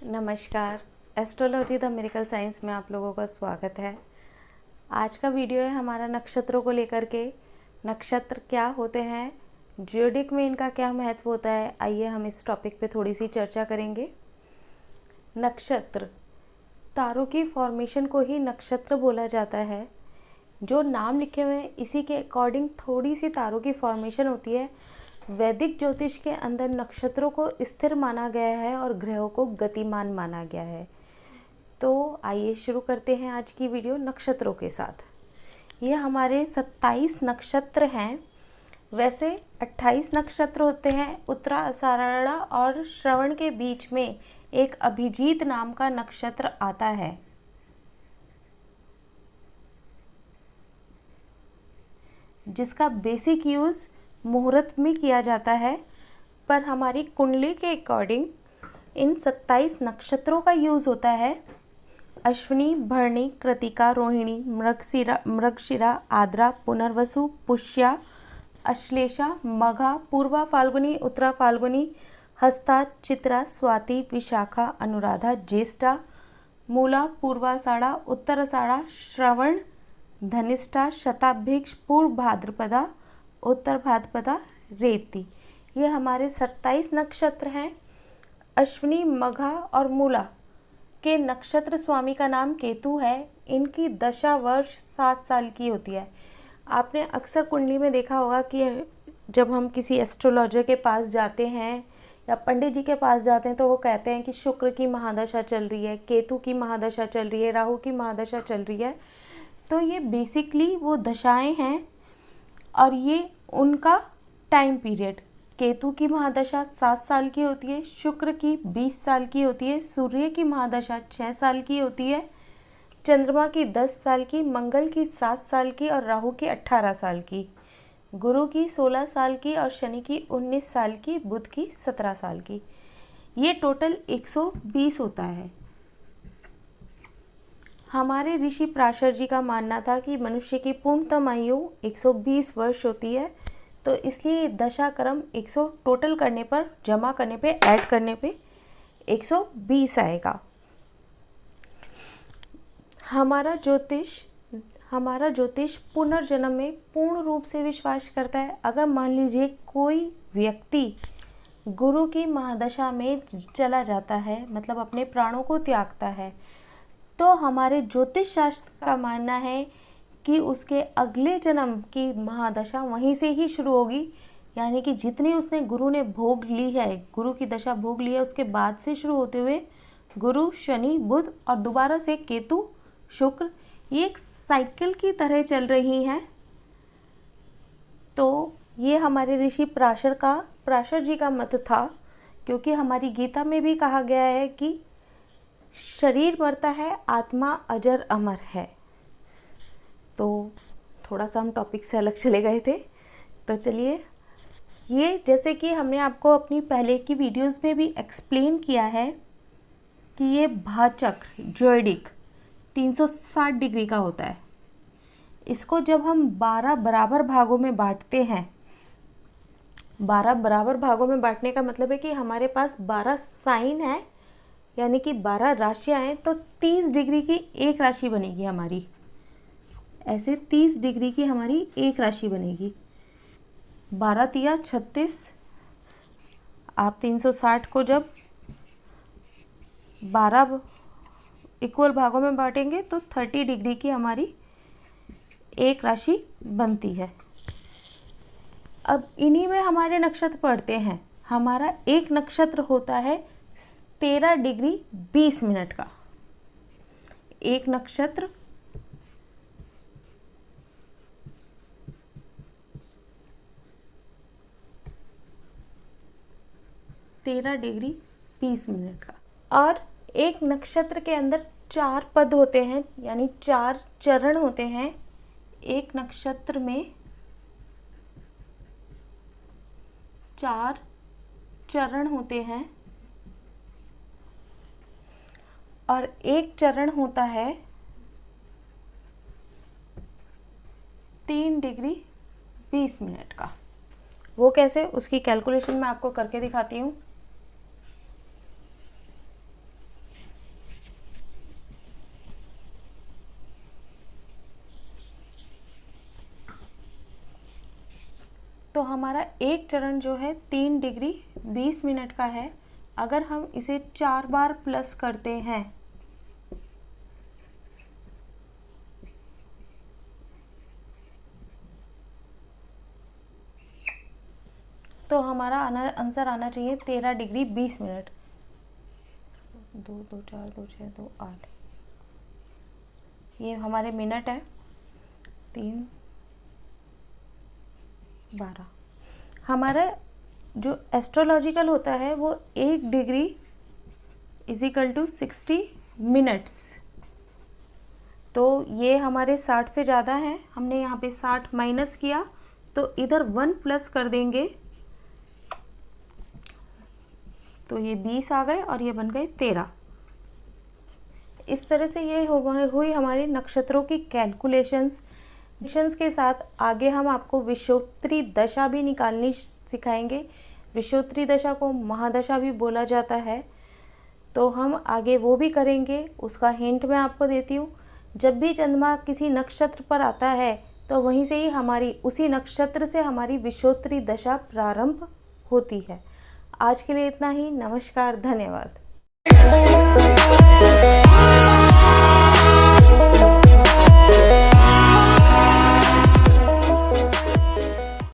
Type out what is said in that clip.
नमस्कार। Astrology the miracle science में आप लोगों का स्वागत है। आज का वीडियो है हमारा नक्षत्रों को लेकर के। नक्षत्र क्या होते हैं, ज्योडिक में इनका क्या महत्व होता है, आइए हम इस टॉपिक पे थोड़ी सी चर्चा करेंगे। नक्षत्र, तारों की फॉर्मेशन को ही नक्षत्र बोला जाता है। जो नाम लिखे हुए हैं इसी के अकॉर्डिंग थोड़ी सी तारों की फॉर्मेशन होती है। वैदिक ज्योतिष के अंदर नक्षत्रों को स्थिर माना गया है और ग्रहों को गतिमान माना गया है। तो आइए शुरू करते हैं आज की वीडियो नक्षत्रों के साथ। ये हमारे 27 नक्षत्र हैं। वैसे 28 नक्षत्र होते हैं। उत्तराषाढ़ा और श्रवण के बीच में एक अभिजीत नाम का नक्षत्र आता है। जिसका बेसिक यूज़ मुहूर्त में किया जाता है, पर हमारी कुंडली के अकॉर्डिंग इन 27 नक्षत्रों का यूज़ होता है। अश्विनी, भरणी, कृतिका, रोहिणी, मृगशिरा, आद्रा, पुनर्वसु, पुष्या, अश्लेषा, मघा, पूर्वा फाल्गुनी, उत्तरा फाल्गुनी, हस्ता, चित्रा, स्वाति, विशाखा, अनुराधा, ज्येष्ठा, मूला, पूर्वाषाढ़ा, उत्तराषाढ़ा, श्रवण, धनिष्ठा, शताभिष, पूर्व भाद्रपदा, उत्तर भाद्रपदा, रेवती। ये हमारे 27 नक्षत्र हैं। अश्विनी, मघा और मूला के नक्षत्र स्वामी का नाम केतु है। इनकी दशा वर्ष 7 साल की होती है। आपने अक्सर कुंडली में देखा होगा कि जब हम किसी एस्ट्रोलॉजर के पास जाते हैं या पंडित जी के पास जाते हैं तो वो कहते हैं कि शुक्र की महादशा चल रही है, केतु की महादशा चल रही है, राहु की महादशा चल रही है। तो ये बेसिकली वो दशाएं हैं और ये उनका टाइम पीरियड। केतु की महादशा 7 साल की होती है, शुक्र की 20 साल की होती है, सूर्य की महादशा 6 साल की होती है, चंद्रमा की 10 साल की, मंगल की 7 साल की और राहु की 18 साल की, गुरु की 16 साल की और शनि की 19 साल की, बुध की 17 साल की। ये टोटल 120 होता है। हमारे ऋषि पराशर जी का मानना था कि मनुष्य की पूर्णतम आयु 120 वर्ष होती है, तो इसलिए दशा क्रम 100 टोटल करने पर, जमा करने पे, ऐड करने पे 120 आएगा। हमारा ज्योतिष पुनर्जन्म में पूर्ण रूप से विश्वास करता है। अगर मान लीजिए कोई व्यक्ति गुरु की महादशा में चला जाता है, मतलब अपने प्राणों को त्यागता है, तो हमारे ज्योतिष शास्त्र का मानना है कि उसके अगले जन्म की महादशा वहीं से ही शुरू होगी। यानी कि जितनी उसने गुरु ने भोग ली है, गुरु की दशा भोग ली है, उसके बाद से शुरू होते हुए गुरु, शनि, बुध और दोबारा से केतु, शुक्र, ये एक साइकिल की तरह चल रही हैं। तो ये हमारे ऋषि पराशर जी का मत था, क्योंकि हमारी गीता में भी कहा गया है कि शरीर मरता है, आत्मा अजर अमर है। तो थोड़ा सा हम टॉपिक से अलग चले गए थे। तो चलिए, ये जैसे कि हमने आपको अपनी पहले की वीडियोस में भी एक्सप्लेन किया है कि ये भाचक्र ज्योइडिक 360 डिग्री का होता है। इसको जब हम 12 बराबर भागों में बांटते हैं, 12 बराबर भागों में बांटने का मतलब है कि हमारे पास 12 साइन है, यानी कि 12 राशियां हैं, तो 30 डिग्री की एक राशि बनेगी हमारी। ऐसे 30 डिग्री की हमारी एक राशि बनेगी। 12 तिया 36। आप 360 को जब 12 इक्वल भागों में बांटेंगे तो 30 डिग्री की हमारी एक राशि बनती है। अब इन्हीं में हमारे नक्षत्र पड़ते हैं। हमारा एक नक्षत्र होता है 13 डिग्री 20 मिनट का। एक नक्षत्र 13 डिग्री 20 मिनट का। और एक नक्षत्र के अंदर 4 पद होते हैं, यानी 4 चरण होते हैं। एक नक्षत्र में 4 चरण होते हैं और एक चरण होता है 3 डिग्री 20 मिनट का। वो कैसे, उसकी कैलकुलेशन मैं आपको करके दिखाती हूँ। तो हमारा एक चरण जो है 3 डिग्री 20 मिनट का है। अगर हम इसे 4 बार प्लस करते हैं तो हमारा आंसर आना चाहिए 13 डिग्री 20 मिनट। 2 2 4 2 6 2 8, ये हमारे मिनट है। 3 12। हमारा जो एस्ट्रोलॉजिकल होता है वो 1 डिग्री इजिकल टू 60 मिनट्स। तो ये हमारे 60 से ज़्यादा है, हमने यहाँ पे 60 माइनस किया तो इधर 1 प्लस कर देंगे तो ये 20 आ गए और ये बन गए 13। इस तरह से ये हुई हमारे नक्षत्रों की कैलकुलेशंस के साथ। आगे हम आपको विषुवत्रीय दशा भी निकालनी सिखाएंगे। विषुवत्रीय दशा को महादशा भी बोला जाता है, तो हम आगे वो भी करेंगे। उसका हिंट मैं आपको देती हूँ। जब भी चंद्रमा किसी नक्षत्र पर आता है तो वहीं से ही उसी नक्षत्र से हमारी विषुवत्रीय दशा प्रारंभ होती है। आज के लिए इतना ही। नमस्कार, धन्यवाद।